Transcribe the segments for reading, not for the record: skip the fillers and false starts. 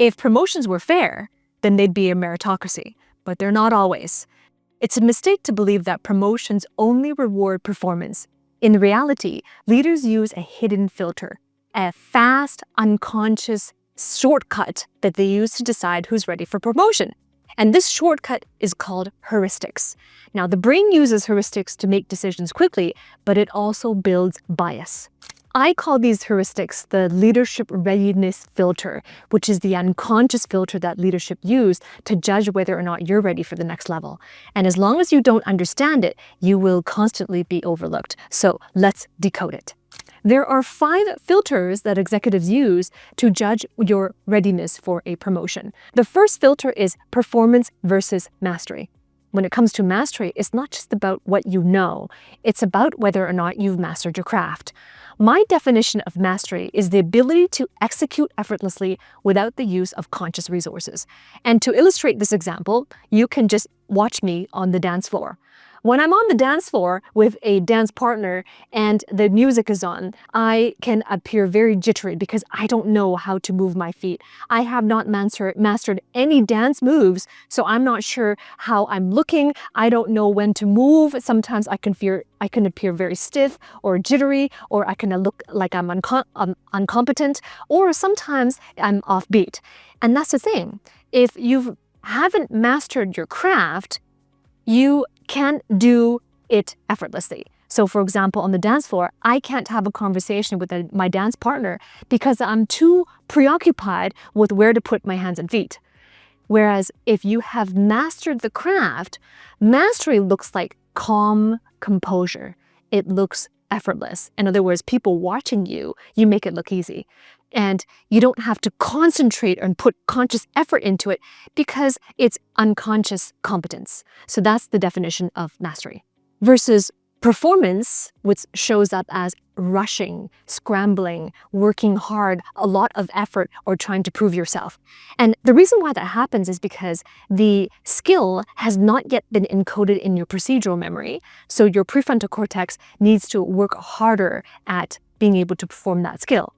If promotions were fair, then they'd be a meritocracy, but they're not always. It's a mistake to believe that promotions only reward performance. In reality, leaders use a hidden filter, a fast, unconscious shortcut that they use to decide who's ready for promotion. And this shortcut is called heuristics. Now, the brain uses heuristics to make decisions quickly, but it also builds bias. I call these heuristics the Leadership Readiness Filter, which is the unconscious filter that leadership use to judge whether or not you're ready for the next level. And as long as you don't understand it, you will constantly be overlooked. So let's decode it. There are 5 filters that executives use to judge your readiness for a promotion. The first filter is performance versus mastery. When it comes to mastery, it's not just about what you know, it's about whether or not you've mastered your craft. My definition of mastery is the ability to execute effortlessly without the use of conscious resources. And to illustrate this example, you can just watch me on the dance floor. When I'm on the dance floor with a dance partner and the music is on, I can appear very jittery because I don't know how to move my feet. I have not mastered any dance moves, so I'm not sure how I'm looking. I don't know when to move. Sometimes I can appear very stiff or jittery, or I can look like I'm incompetent, or sometimes I'm offbeat. And that's the thing. If you haven't mastered your craft, you can't do it effortlessly. So for example, on the dance floor, I can't have a conversation with my dance partner because I'm too preoccupied with where to put my hands and feet. Whereas if you have mastered the craft, mastery looks like calm composure. It looks effortless. In other words, people watching you, you make it look easy. And you don't have to concentrate and put conscious effort into it because it's unconscious competence. So that's the definition of mastery. Versus performance, which shows up as rushing, scrambling, working hard, a lot of effort, or trying to prove yourself. And the reason why that happens is because the skill has not yet been encoded in your procedural memory. So your prefrontal cortex needs to work harder at being able to perform that skill.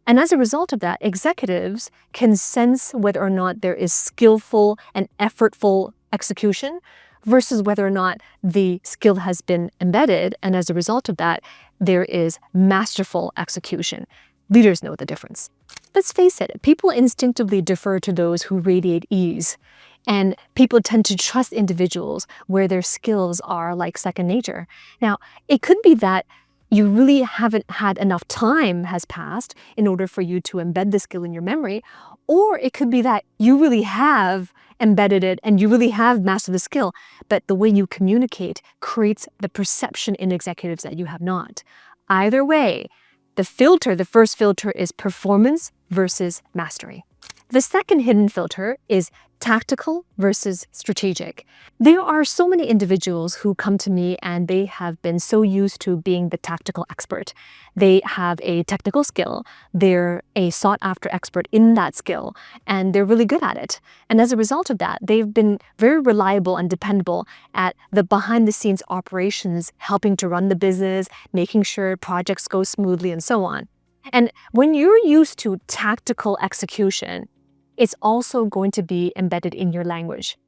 And as a result of that, executives can sense whether or not there is skillful and effortful execution versus whether or not the skill has been embedded. And as a result of that, there is masterful execution. Leaders know the difference. Let's face it, people instinctively defer to those who radiate ease. And people tend to trust individuals where their skills are like second nature. Now, it could be that you really haven't had enough time has passed in order for you to embed the skill in your memory, or it could be that you really have embedded it and you really have mastered the skill, but the way you communicate creates the perception in executives that you have not. Either way, the first filter is performance versus mastery. The second hidden filter is tactical versus strategic. There are so many individuals who come to me and they have been so used to being the tactical expert. They have a technical skill, they're a sought-after expert in that skill, and they're really good at it. And as a result of that, they've been very reliable and dependable at the behind-the-scenes operations, helping to run the business, making sure projects go smoothly, and so on. And when you're used to tactical execution, it's also going to be embedded in your language.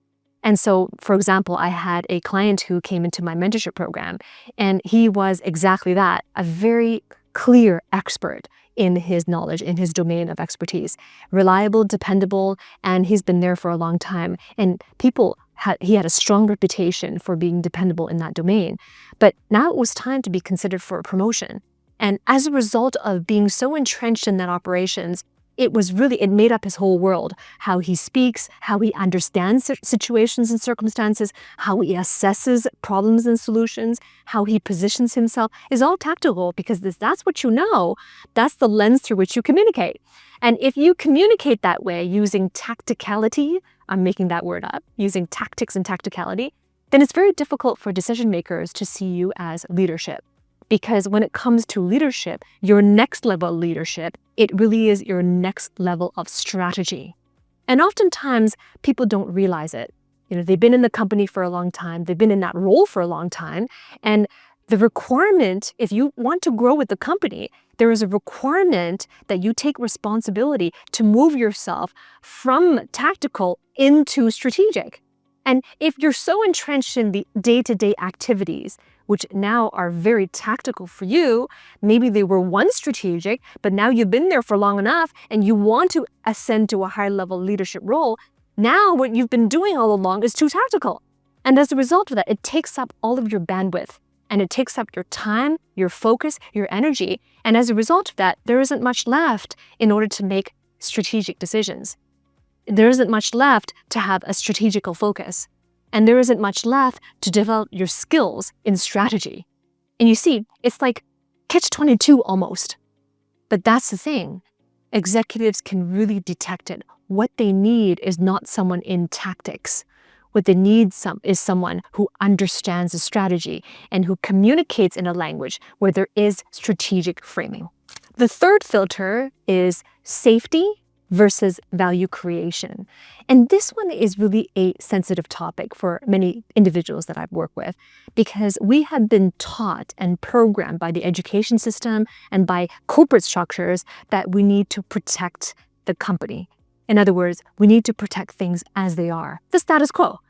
And so, for example, I had a client who came into my mentorship program, and he was exactly that, a very clear expert in his knowledge, in his domain of expertise, reliable, dependable, and he's been there for a long time. And he had a strong reputation for being dependable in that domain. But now it was time to be considered for a promotion. And as a result of being so entrenched in that operations, it made up his whole world. How he speaks, how he understands situations and circumstances, how he assesses problems and solutions, how he positions himself is all tactical because that's what you know. That's the lens through which you communicate. And if you communicate that way using tacticality, I'm making that word up, using tactics and tacticality, then it's very difficult for decision makers to see you as leadership. Because when it comes to leadership, your next level leadership, it really is your next level of strategy. And oftentimes, people don't realize it. They've been in the company for a long time, they've been in that role for a long time, and The requirement, if you want to grow with the company, there is a requirement that you take responsibility to move yourself from tactical into strategic. And if you're so entrenched in the day-to-day activities, which now are very tactical for you, maybe they were once strategic, but now you've been there for long enough and you want to ascend to a high-level leadership role, now what you've been doing all along is too tactical. And as a result of that, it takes up all of your bandwidth. And it takes up your time, your focus, your energy. And as a result of that, there isn't much left in order to make strategic decisions. There isn't much left to have a strategical focus. And there isn't much left to develop your skills in strategy. And you see, it's like catch-22 almost. But that's the thing. Executives can really detect it. What they need is not someone in tactics. What they need is someone who understands the strategy and who communicates in a language where there is strategic framing. The third filter is safety versus value creation. And this one is really a sensitive topic for many individuals that I've worked with, because we have been taught and programmed by the education system and by corporate structures that we need to protect the company. In other words, we need to protect things as they are, the status quo.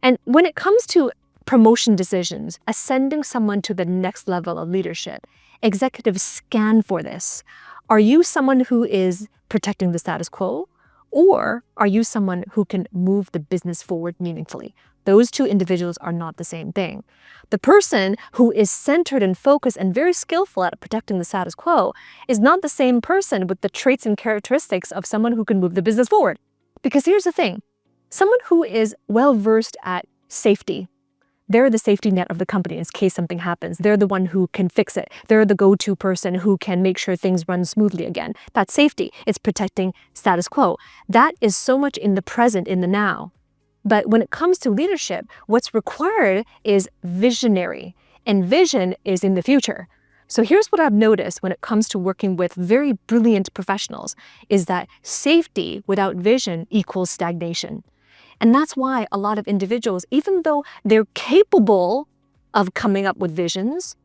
And when it comes to promotion decisions, ascending someone to the next level of leadership, executives scan for this. Are you someone who is protecting the status quo? Or are you someone who can move the business forward meaningfully? Those two individuals are not the same thing. The person who is centered and focused and very skillful at protecting the status quo is not the same person with the traits and characteristics of someone who can move the business forward. Because here's the thing, someone who is well-versed at safety, they're the safety net of the company in case something happens. They're the one who can fix it. They're the go-to person who can make sure things run smoothly again. That's safety. It's protecting status quo. That is so much in the present, in the now. But when it comes to leadership, what's required is visionary, and vision is in the future. So here's what I've noticed when it comes to working with very brilliant professionals, is that safety without vision equals stagnation. And that's why a lot of individuals, even though they're capable of coming up with visions,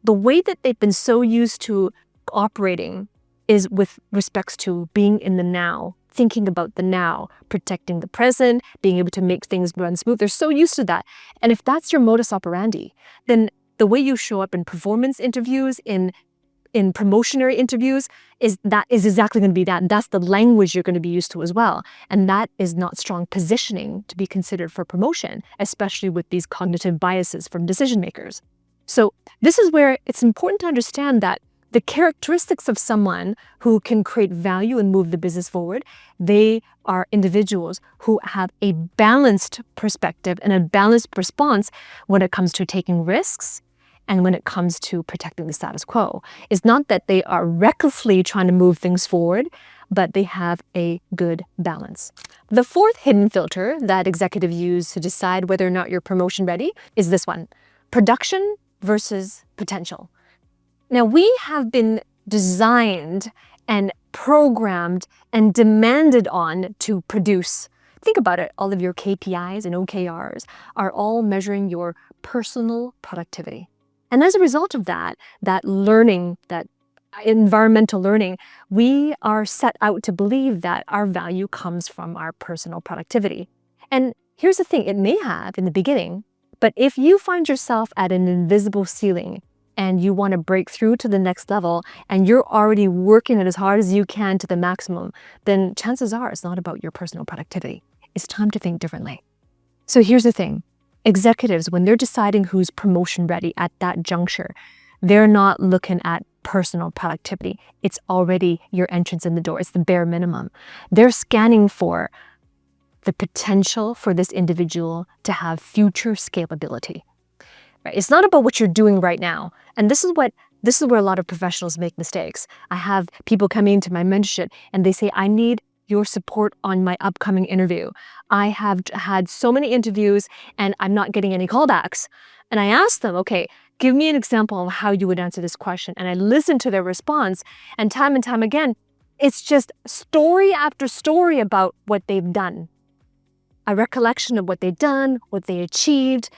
the way that they've been so used to operating is with respects to being in the now, thinking about the now, protecting the present, being able to make things run smooth. They're so used to that. And if that's your modus operandi, then the way you show up in performance interviews, in promotionary interviews, is exactly going to be that. And that's the language you're going to be used to as well. And that is not strong positioning to be considered for promotion, especially with these cognitive biases from decision makers. So this is where it's important to understand that the characteristics of someone who can create value and move the business forward, they are individuals who have a balanced perspective and a balanced response when it comes to taking risks and when it comes to protecting the status quo. It's not that they are recklessly trying to move things forward, but they have a good balance. The fourth hidden filter that executives use to decide whether or not you're promotion ready is this one: production versus potential. Now, we have been designed and programmed and demanded on to produce. Think about it, all of your KPIs and OKRs are all measuring your personal productivity. And as a result of that learning, that environmental learning, we are set out to believe that our value comes from our personal productivity. And here's the thing, it may have in the beginning, but if you find yourself at an invisible ceiling and you want to break through to the next level and you're already working it as hard as you can to the maximum, then chances are it's not about your personal productivity. It's time to think differently. So here's the thing. Executives, when they're deciding who's promotion ready at that juncture, they're not looking at personal productivity. It's already your entrance in the door. It's the bare minimum. They're scanning for the potential for this individual to have future scalability. Right? It's not about what you're doing right now. And this is where a lot of professionals make mistakes. I have people coming into my mentorship and they say, I need your support on my upcoming interview. I have had so many interviews and I'm not getting any callbacks. And I asked them, okay, give me an example of how you would answer this question. And I listened to their response, and time again, it's just story after story about what they've done. A recollection of what they've done, what they achieved,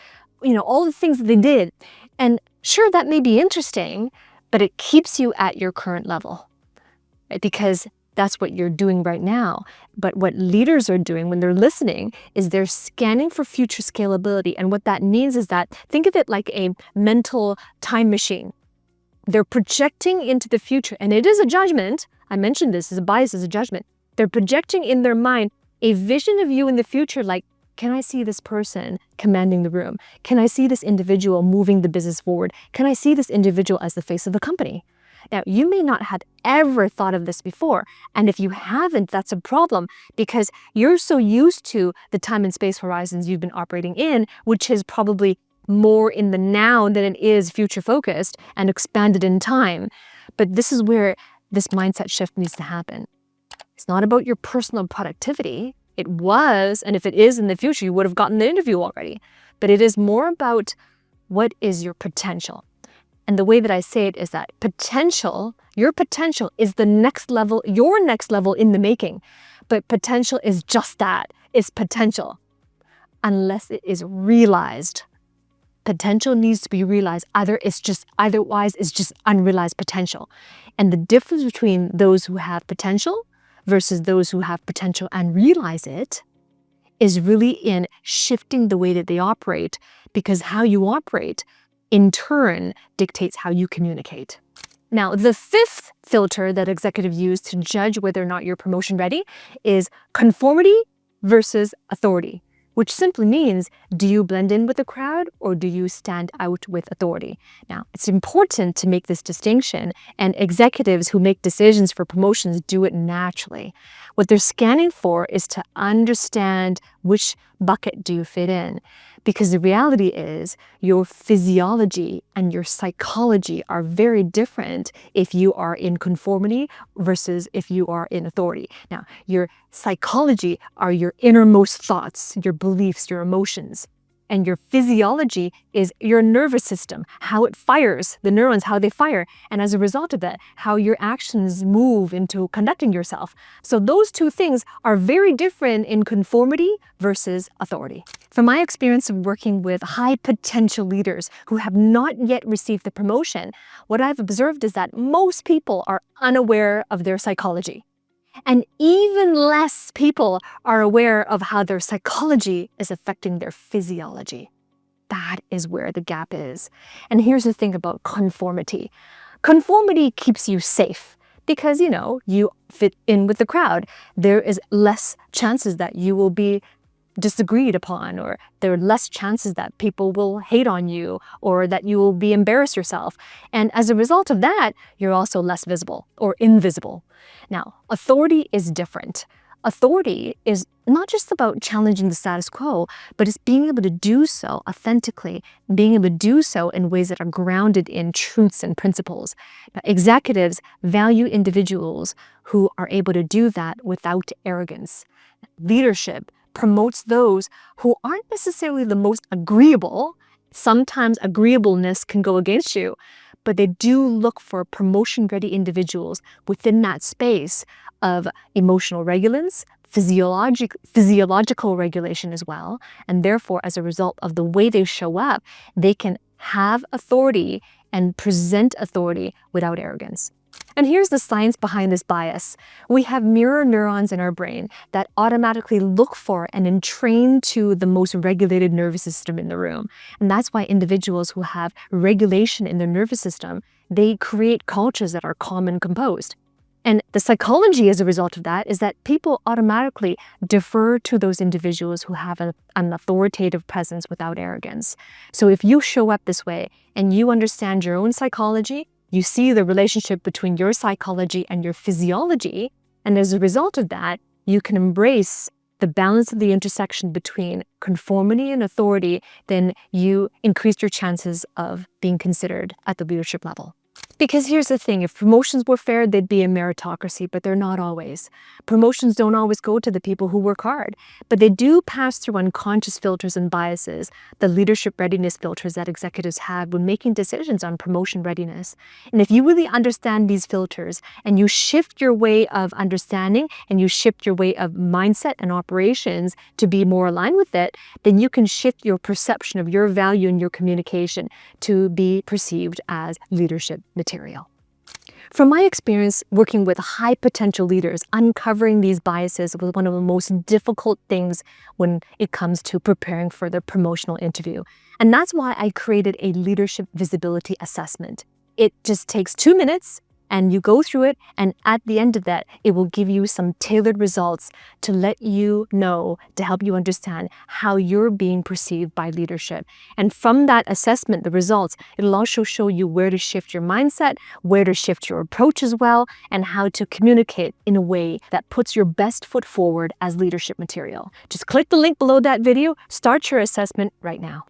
all the things that they did. And Sure, that may be interesting, but it keeps you at your current level, right? Because that's what you're doing right now. But what leaders are doing when they're listening is they're scanning for future scalability. And what that means is that, think of it like a mental time machine. They're projecting into the future, and it is a judgment. I mentioned this as a bias, as a judgment. They're projecting in their mind a vision of you in the future, like, can I see this person commanding the room? Can I see this individual moving the business forward? Can I see this individual as the face of the company? Now, you may not have ever thought of this before, and if you haven't, that's a problem, because you're so used to the time and space horizons you've been operating in, which is probably more in the now than it is future focused and expanded in time. But this is where this mindset shift needs to happen. It's not about your personal productivity. It was, and if it is in the future, you would have gotten the interview already. But it is more about what is your potential. And the way that I say it is that potential, your potential is the next level, your next level in the making. But potential is just that, it's potential, unless it is realized. Potential needs to be realized. Otherwise it's just unrealized potential. And the difference between those who have potential versus those who have potential and realize it is really in shifting the way that they operate, because how you operate in turn dictates how you communicate. Now, the fifth filter that executives use to judge whether or not you're promotion ready is conformity versus authority, which simply means, do you blend in with the crowd or do you stand out with authority? Now, it's important to make this distinction, and executives who make decisions for promotions do it naturally. What they're scanning for is to understand which bucket do you fit in, because the reality is your physiology and your psychology are very different if you are in conformity versus if you are in authority. Now, your psychology are your innermost thoughts, your beliefs, your emotions. And your physiology is your nervous system, how it fires, the neurons, how they fire. And as a result of that, how your actions move into conducting yourself. So those two things are very different in conformity versus authority. From my experience of working with high potential leaders who have not yet received the promotion, what I've observed is that most people are unaware of their psychology. And even less people are aware of how their psychology is affecting their physiology. That is where the gap is. And here's the thing about conformity. Conformity keeps you safe because, you fit in with the crowd. There is less chances that you will be disagreed upon, or there are less chances that people will hate on you, or that you will be embarrassed yourself. And as a result of that, you're also less visible or invisible. Now, authority is different. Authority is not just about challenging the status quo, but it's being able to do so authentically, being able to do so in ways that are grounded in truths and principles. Now, executives value individuals who are able to do that without arrogance. Leadership promotes those who aren't necessarily the most agreeable. Sometimes agreeableness can go against you, but they do look for promotion-ready individuals within that space of emotional regulance, physiological regulation as well, and therefore, as a result of the way they show up, they can have authority and present authority without arrogance. And here's the science behind this bias. We have mirror neurons in our brain that automatically look for and entrain to the most regulated nervous system in the room. And that's why individuals who have regulation in their nervous system, they create cultures that are calm and composed. And the psychology as a result of that is that people automatically defer to those individuals who have an authoritative presence without arrogance. So if you show up this way and you understand your own psychology, you see the relationship between your psychology and your physiology, and as a result of that, you can embrace the balance of the intersection between conformity and authority, then you increase your chances of being considered at the leadership level. Because here's the thing, if promotions were fair, they'd be a meritocracy, but they're not always. Promotions don't always go to the people who work hard, but they do pass through unconscious filters and biases, the leadership readiness filters that executives have when making decisions on promotion readiness. And if you really understand these filters and you shift your way of understanding and you shift your way of mindset and operations to be more aligned with it, then you can shift your perception of your value and your communication to be perceived as leadership material. From my experience working with high potential leaders, uncovering these biases was one of the most difficult things when it comes to preparing for the promotional interview. And that's why I created a leadership visibility assessment. It just takes 2 minutes and you go through it, and at the end of that, it will give you some tailored results to let you know, to help you understand how you're being perceived by leadership. And from that assessment, the results, it'll also show you where to shift your mindset, where to shift your approach as well, and how to communicate in a way that puts your best foot forward as leadership material. Just click the link below that video, start your assessment right now.